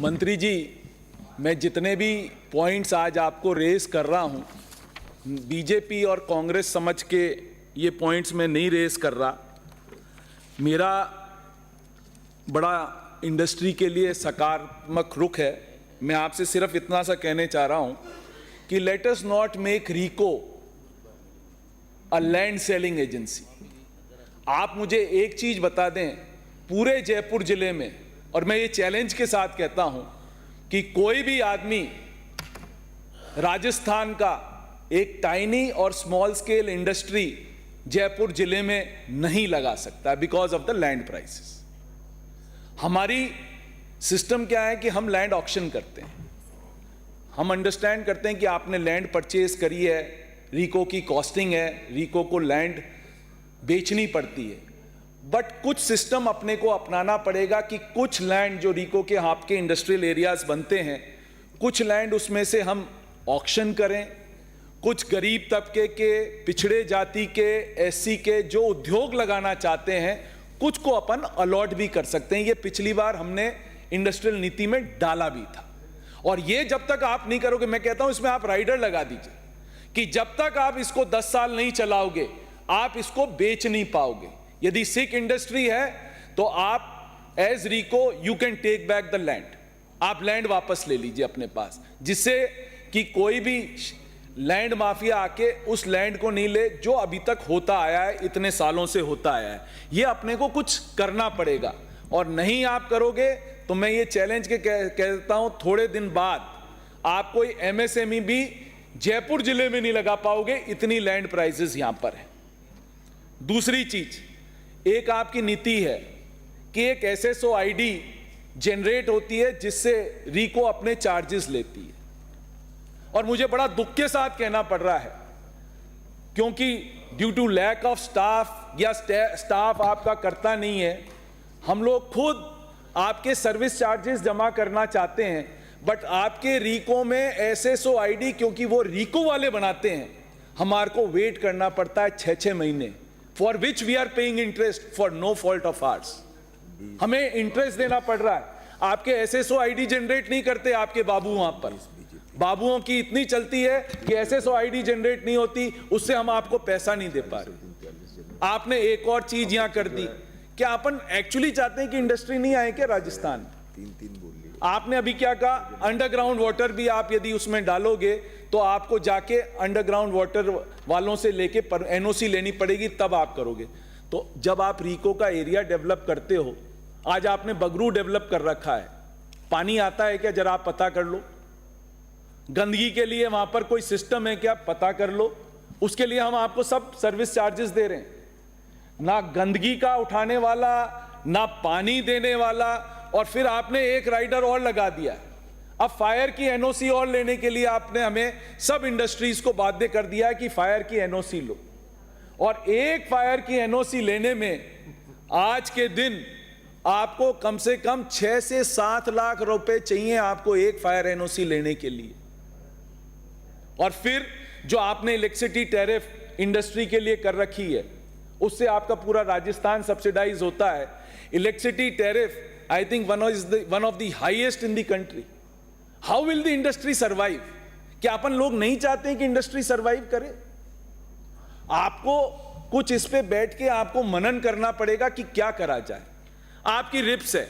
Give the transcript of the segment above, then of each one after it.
मंत्री जी, मैं जितने भी पॉइंट्स आज आपको रेस कर रहा हूं, बीजेपी और कांग्रेस समझ के ये पॉइंट्स मैं नहीं रेस कर रहा। मेरा बड़ा इंडस्ट्री के लिए सकारात्मक रुख है। मैं आपसे सिर्फ इतना सा कहने चाह रहा हूं कि let us not make RIICO a land selling agency. आप मुझे एक चीज बता दें, पूरे जयपुर जिले में, और मैं ये चैलेंज के साथ कहता हूं कि कोई भी आदमी राजस्थान का एक टाइनी और स्मॉल स्केल इंडस्ट्री जयपुर जिले में नहीं लगा सकता because of the land prices. हमारी सिस्टम क्या है कि हम लैंड ऑक्शन करते हैं। हम अंडरस्टैंड करते हैं कि आपने लैंड परचेज करी है, रीको की कॉस्टिंग है, रीको को लैंड बेचनी पड़ती है, बट कुछ सिस्टम अपने को अपनाना पड़ेगा कि कुछ लैंड जो रीको के आपके इंडस्ट्रियल एरियाज बनते हैं, कुछ लैंड उसमें से हम ऑक्शन करें, कुछ गरीब तबके के, पिछड़े जाति के, एससी के जो उद्योग लगाना चाहते हैं, कुछ को अपन अलॉट भी कर सकते हैं। ये पिछली बार हमने इंडस्ट्रियल नीति में डाला भी था। और ये जब तक आप नहीं करोगे, मैं कहता हूं इसमें आप राइडर लगा दीजिए कि जब तक आप इसको 10 साल नहीं चलाओगे आप इसको बेच नहीं पाओगे। यदि सिक इंडस्ट्री है तो आप as RIICO you can take back the land, आप लैंड वापस ले लीजिए अपने पास, जिससे कि कोई भी लैंड माफिया आके उस लैंड को नहीं ले जो अभी तक होता आया है, इतने सालों से होता आया है। ये अपने को कुछ करना पड़ेगा, और नहीं आप करोगे तो मैं ये चैलेंज के कहता हूं थोड़े दिन बाद आप कोई एमएसएमई भी जयपुर जिले में नहीं लगा पाओगे, इतनी लैंड प्राइसेस यहां पर है। दूसरी चीज, एक आपकी नीति है कि एक एसएसओ आईडी जनरेट होती है जिससे रीको अपने चार्जेस लेती है, और मुझे बड़ा दुख के साथ कहना पड़ रहा है क्योंकि due to lack of staff या स्टाफ आपका करता नहीं है, हम लोग खुद आपके सर्विस चार्जेस जमा करना चाहते हैं, बट आपके रीको में एसएसओ आईडी क्योंकि वो रीको वाले बनाते हैं, हमारे को वेट करना पड़ता है 6-6 महीने, for which we are paying interest for no fault of ours. हमें इंटरेस्ट देना पड़ रहा है। आपके एसएसओ आईडी जनरेट नहीं करते आपके बाबू, वहां पर बाबुओं की इतनी चलती है कि एसएसओ आईडी जनरेट नहीं होती, उससे हम आपको पैसा नहीं दे पा रहे। आपने एक और चीज यहां कर दी, क्या अपन एक्चुअली चाहते हैं कि इंडस्ट्री नहीं आए क्या राजस्थान? आपने अभी क्या कहा, अंडरग्राउंड वाटर भी आप यदि उसमें डालोगे तो आपको जाके अंडरग्राउंड वाटर वालों से लेके एनओसी लेनी पड़ेगी, तब आप करोगे। तो जब आप रीको का एरिया डेवलप करते हो, आज आपने बगरू डेवलप कर रखा है, पानी आता है क्या जरा आप पता कर लो। गंदगी के लिए वहां पर कोई सिस्टम है क्या, पता कर लो। उसके लिए हम आपको सब सर्विस चार्जेस दे रहे हैं, ना गंदगी का उठाने वाला, ना पानी देने वाला, और फिर आपने एक राइडर और लगा दिया। अब फायर की एनओसी और लेने के लिए आपने हमें सब इंडस्ट्रीज को बाध्य कर दिया है कि फायर की एनओसी लो, और एक फायर की एनओसी लेने में आज के दिन आपको कम से कम 6 से 7 लाख रुपए चाहिए आपको एक फायर एनओसी लेने के लिए। और फिर जो आपने इलेक्ट्रिसिटी टैरिफ इंडस्ट्री के लिए कर रखी है, उससे आपका पूरा राजस्थान सब्सिडाइज होता है। Electricity tariff I think one of the highest in the country. How will the industry survive? क्या अपन लोग नहीं चाहते हैं कि इंडस्ट्री सर्वाइव करे? आपको कुछ इस पे बैठ के आपको मनन करना पड़ेगा कि क्या करा जाए। आपकी रिप्स है,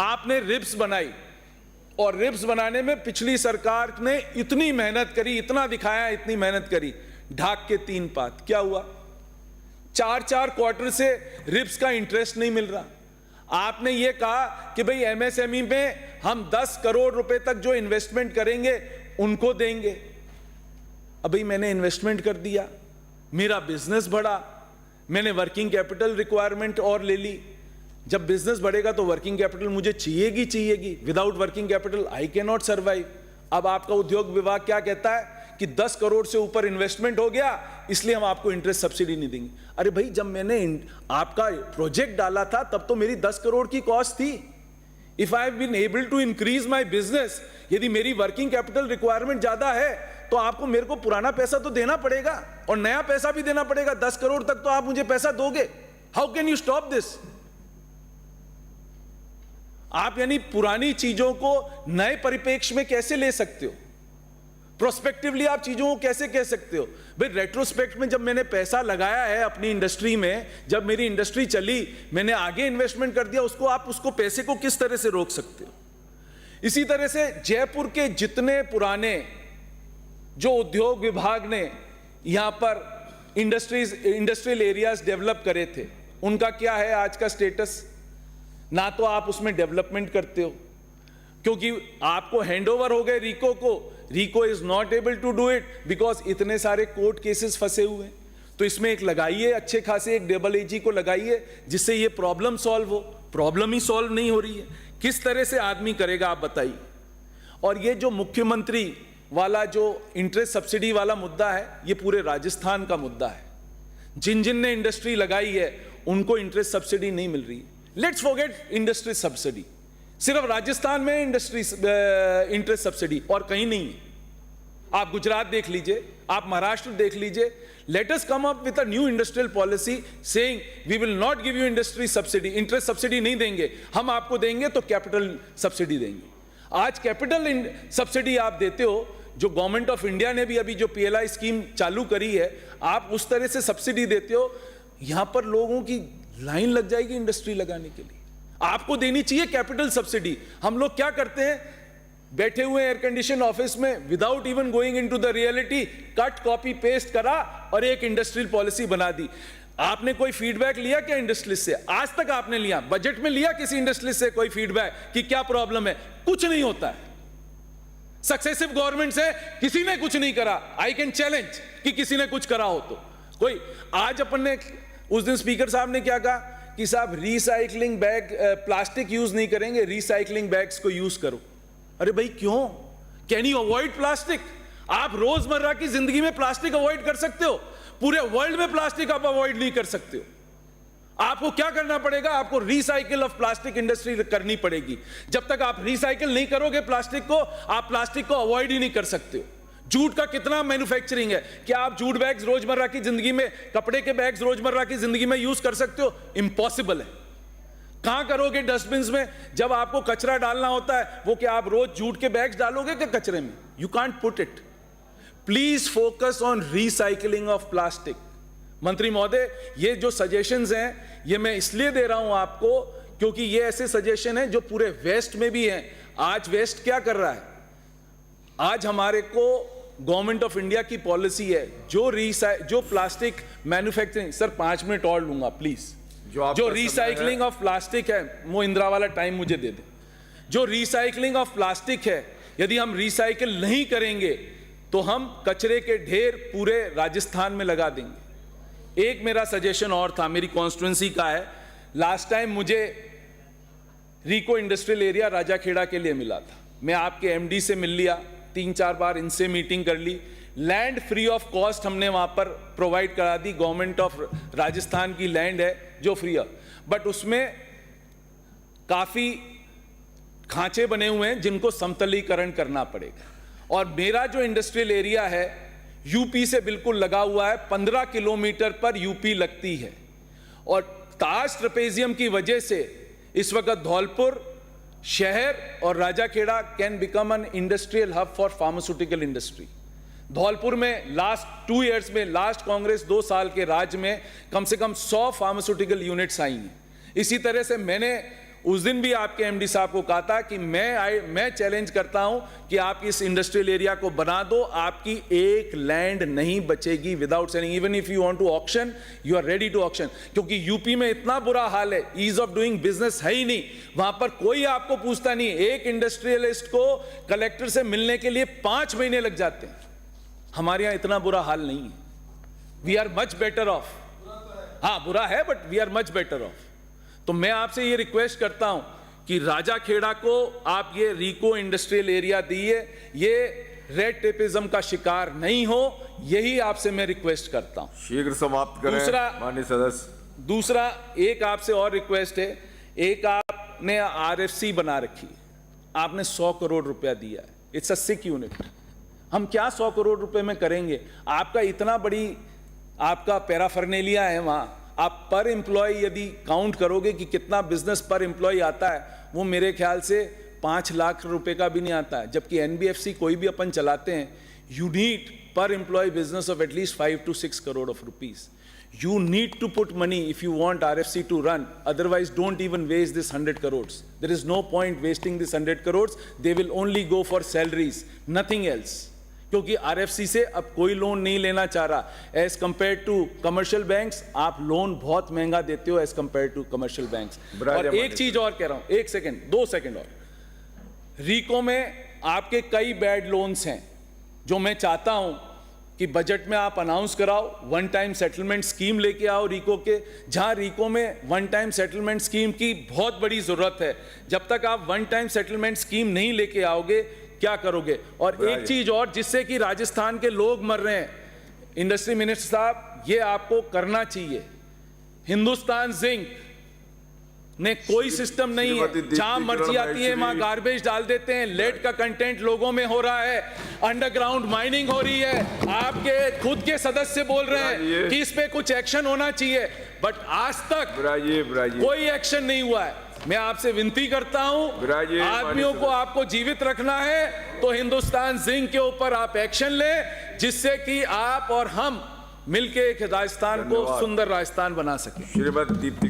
आपने रिप्स बनाई, और रिप्स बनाने में पिछली सरकार ने इतनी मेहनत करी, इतना दिखाया, इतनी मेहनत करी, ढाक के 3 पात, क्या हुआ? 4-4 क्वार्टर से रिप्स का इंटरेस्ट नहीं मिल रहा। आपने ये कहा कि भाई एमएसएमई में हम 10 करोड़ रुपए तक जो इन्वेस्टमेंट करेंगे उनको देंगे। अभी मैंने इन्वेस्टमेंट कर दिया, मेरा बिजनेस बढ़ा, मैंने वर्किंग कैपिटल रिक्वायरमेंट और ले ली। जब बिजनेस बढ़ेगा तो वर्किंग कैपिटल मुझे चाहिएगी। Without working capital I can not survive. अब आपका उद्योग विभाग क्या कहता है कि 10 करोड़ से ऊपर इन्वेस्टमेंट हो गया, इसलिए हम आपको इंटरेस्ट सब्सिडी नहीं देंगे। अरे भाई, जब मैंने आपका प्रोजेक्ट डाला था तब तो मेरी 10 करोड़ की कॉस्ट थी। If I have been able to increase my business, यदि मेरी वर्किंग कैपिटल रिक्वायरमेंट ज्यादा है तो आपको मेरे को पुराना पैसा तो देना पड़ेगा और नया पैसा भी देना पड़ेगा। 10 करोड़ तक तो आप मुझे पैसा दोगे। How can you stop this? आप यानी पुरानी चीजों को नए परिप्रेक्ष्य में कैसे ले सकते हो? प्रोस्पेक्टिवली आप चीजों को कैसे कह सकते हो? भाई रेट्रोस्पेक्ट में जब मैंने पैसा लगाया है अपनी इंडस्ट्री में, जब मेरी इंडस्ट्री चली, मैंने आगे इन्वेस्टमेंट कर दिया, उसको आप उसको पैसे को किस तरह से रोक सकते हो? इसी तरह से जयपुर के जितने पुराने जो उद्योग विभाग ने यहां पर इंडस्ट्रियल एरियाज डेवलप करे थे, उनका क्या है आज का स्टेटस? ना तो आप उसमें डेवलपमेंट करते हो क्योंकि आपको हैंडओवर हो गए रीको को। RIICO is not able to do it because इतने सारे कोर्ट केसेस फंसे हुए हैं। तो इसमें एक लगाइए, अच्छे खासे एक डबल एजी को लगाइए जिससे ये प्रॉब्लम सॉल्व हो। प्रॉब्लम ही सॉल्व नहीं हो रही है, किस तरह से आदमी करेगा आप बताइए? और ये जो मुख्यमंत्री वाला जो इंटरेस्ट सब्सिडी वाला मुद्दा है, ये पूरे राजस्थान का मुद्दा है। जिन जिन ने इंडस्ट्री लगाई है उनको इंटरेस्ट सब्सिडी नहीं मिल रही है। लेट्स फॉरगेट इंडस्ट्री सब्सिडी, सिर्फ राजस्थान में इंडस्ट्री इंटरेस्ट सब्सिडी और कहीं नहीं है। आप गुजरात देख लीजिए, आप महाराष्ट्र देख लीजिए। Let us come up with a new industrial policy saying we will not give you industry subsidy, interest subsidy नहीं देंगे, हम आपको देंगे तो कैपिटल सब्सिडी देंगे। आज कैपिटल सब्सिडी आप देते हो, जो गवर्नमेंट ऑफ इंडिया ने भी अभी जो पीएलआई स्कीम चालू करी है, आप उस तरह से सब्सिडी देते हो, यहां पर लोगों की लाइन लग जाएगी इंडस्ट्री लगाने के लिए। आपको देनी चाहिए कैपिटल सब्सिडी। हम लोग क्या करते हैं, बैठे हुए एयर कंडीशन ऑफिस में without even going into the reality, cut copy paste करा और एक इंडस्ट्रियल पॉलिसी बना दी। आपने कोई फीडबैक लिया क्या इंडस्ट्रियलिस्ट से? आज तक आपने लिया? बजट में लिया किसी इंडस्ट्रियलिस्ट से कोई फीडबैक कि क्या प्रॉब्लम है? कुछ नहीं होता है। सक्सेसिव गवर्नमेंट से किसी ने कुछ नहीं करा। आई कैन चैलेंज कि किसी ने कुछ करा हो तो कोई। आज अपन ने उस दिन स्पीकर साहब ने क्या कहा कि साहब रिसाइकलिंग बैग, प्लास्टिक यूज नहीं करेंगे, रिसाइकलिंग बैग्स को यूज करो। अरे भाई क्यों? Can you avoid plastic? आप रोजमर्रा की जिंदगी में प्लास्टिक अवॉइड कर सकते हो, पूरे वर्ल्ड में प्लास्टिक आप अवॉइड नहीं कर सकते हो। आपको क्या करना पड़ेगा? आपको रिसाइकिल ऑफ प्लास्टिक इंडस्ट्री करनी पड़ेगी। जब तक आप रिसाइकिल नहीं करोगे प्लास्टिक को, आप प्लास्टिक को अवॉइड ही नहीं कर सकते हो। जूट का कितना मैन्युफैक्चरिंग है, क्या आप जूट बैग्स रोजमर्रा की जिंदगी में, कपड़े के बैग्स रोजमर्रा की जिंदगी में यूज कर सकते हो? इंपॉसिबल है। कहां करोगे? डस्टबिन में। जब आपको कचरा डालना होता है, वो क्या आप रोज जूट के बैग्स डालोगे क्या कचरे में? You can't put it. Please focus on recycling of plastic. मंत्री महोदय, ये जो सजेशंस हैं ये मैं इसलिए दे रहा हूं आपको क्योंकि ये ऐसे सजेशन हैं जो पूरे वेस्ट में भी हैं। आज वेस्ट क्या कर रहा है? आज हमारे को गवर्नमेंट ऑफ इंडिया की पॉलिसी है जो प्लास्टिक मैन्युफैक्चरिंग, सर 5 मिनट और लूंगा प्लीज। जो रिसाइकलिंग ऑफ प्लास्टिक है, वो इंदिरा वाला टाइम मुझे दे दे। जो रिसाइकलिंग ऑफ प्लास्टिक है, यदि हम रिसाइकिल नहीं करेंगे तो हम कचरे के ढेर पूरे राजस्थान में लगा देंगे। एक मेरा सजेशन और था, मेरी कॉन्स्टिट्यूंसी का है। लास्ट टाइम मुझे रीको इंडस्ट्रियल एरिया राजाखेड़ा के लिए मिला था, मैं आपके एमडी से मिल लिया, 3-4 बार इनसे मीटिंग कर ली। लैंड फ्री ऑफ कॉस्ट हमने वहां पर प्रोवाइड करा दी। गवर्नमेंट ऑफ राजस्थान की लैंड है जो फ्री है, बट उसमें काफी खांचे बने हुए हैं जिनको समतलीकरण करना पड़ेगा। और मेरा जो इंडस्ट्रियल एरिया है यूपी से बिल्कुल लगा हुआ है, 15 किलोमीटर पर यूपी लगती है। और ताज ट्रेपेजियम की वजह से इस वक्त धौलपुर शहर और Rajakhera can become an industrial hub for pharmaceutical industry. Dholpur में लास्ट 2 इयर्स में, लास्ट कांग्रेस 2 साल के राज में कम से कम 100 फार्मास्यूटिकल यूनिट्स आई हैं। इसी तरह से मैंने उस दिन भी आपके एमडी साहब को कहा था कि मैं चैलेंज करता हूं कि आप इस इंडस्ट्रियल एरिया को बना दो, आपकी एक लैंड नहीं बचेगी without selling. Even if you want to auction, you are ready to auction. क्योंकि यूपी में इतना बुरा हाल है, ईज ऑफ डूइंग बिजनेस है ही नहीं, वहां पर कोई आपको पूछता नहीं। एक इंडस्ट्रियलिस्ट को कलेक्टर से मिलने के लिए 5 महीने लग जाते हैं। हमारे यहां इतना बुरा हाल नहीं है। We are much better off. हाँ, बुरा है but we are much better off. तो मैं आपसे ये रिक्वेस्ट करता हूं कि राजाखेड़ा को आप ये रीको इंडस्ट्रियल एरिया दिए, ये रेड टेपिज्म का शिकार नहीं हो, यही आपसे मैं रिक्वेस्ट करता हूं। शीघ्र समाप्त करें माननीय सदस्य। दूसरा एक आपसे और रिक्वेस्ट है, एक आपने आरएफसी बना रखी है, आपने 100 करोड़ रुपया दिया है, इट्स अ सिक यूनिट। हम क्या 100 करोड़ रुपए में करेंगे? आपका इतना बड़ी आपका पैराफर्नेलिया है वहां, आप पर एम्प्लॉय यदि काउंट करोगे कि कितना बिजनेस पर एम्प्लॉय आता है, वो मेरे ख्याल से 5 लाख रुपए का भी नहीं आता है, जबकि एनबीएफसी कोई भी अपन चलाते हैं, you need per employee business of at least 5 to 6 crore of rupees. You need to put money if you want RFC to run. Otherwise, don't even waste this 100 crores. There is no point wasting this 100 crores. They will only go for salaries, nothing else. क्योंकि RFC से अब कोई loan नहीं लेना चाह रहा। As compared to commercial banks, आप loan बहुत महंगा देते हो as compared to commercial banks. और एक चीज और कह रहा हूं, 1 सेकेंड 2 सेकेंड और, रिको में आपके कई बैड लोन्स हैं जो मैं चाहता हूं कि बजट में आप अनाउंस कराओ, वन टाइम सेटलमेंट स्कीम लेके आओ रिको के, जहां रिको में वन टाइम सेटलमेंट स्कीम की बहुत बड़ी जरूरत है। जब तक आप वन टाइम सेटलमेंट स्कीम नहीं लेके आओगे, क्या करोगे? और एक चीज और, जिससे कि राजस्थान के लोग मर रहे हैं, इंडस्ट्री मिनिस्टर साहब, ये आपको करना चाहिए। हिंदुस्तान जिंक ने कोई सिस्टम नहीं है, जहां मर्जी आती है वहां गार्बेज डाल देते हैं, लेड का कंटेंट लोगों में हो रहा है, अंडरग्राउंड माइनिंग हो रही है, आपके खुद के सदस्य बोल रहे हैं कि इस पे कुछ एक्शन होना चाहिए, बट आज तक कोई एक्शन नहीं हुआ है। मैं आपसे विनती करता हूं, आदमियों को आपको जीवित रखना है तो हिंदुस्तान जिंक के ऊपर आप एक्शन लें, जिससे कि आप और हम मिलके एक राजस्थान को सुंदर राजस्थान बना सकें। श्रीमती दीप्ति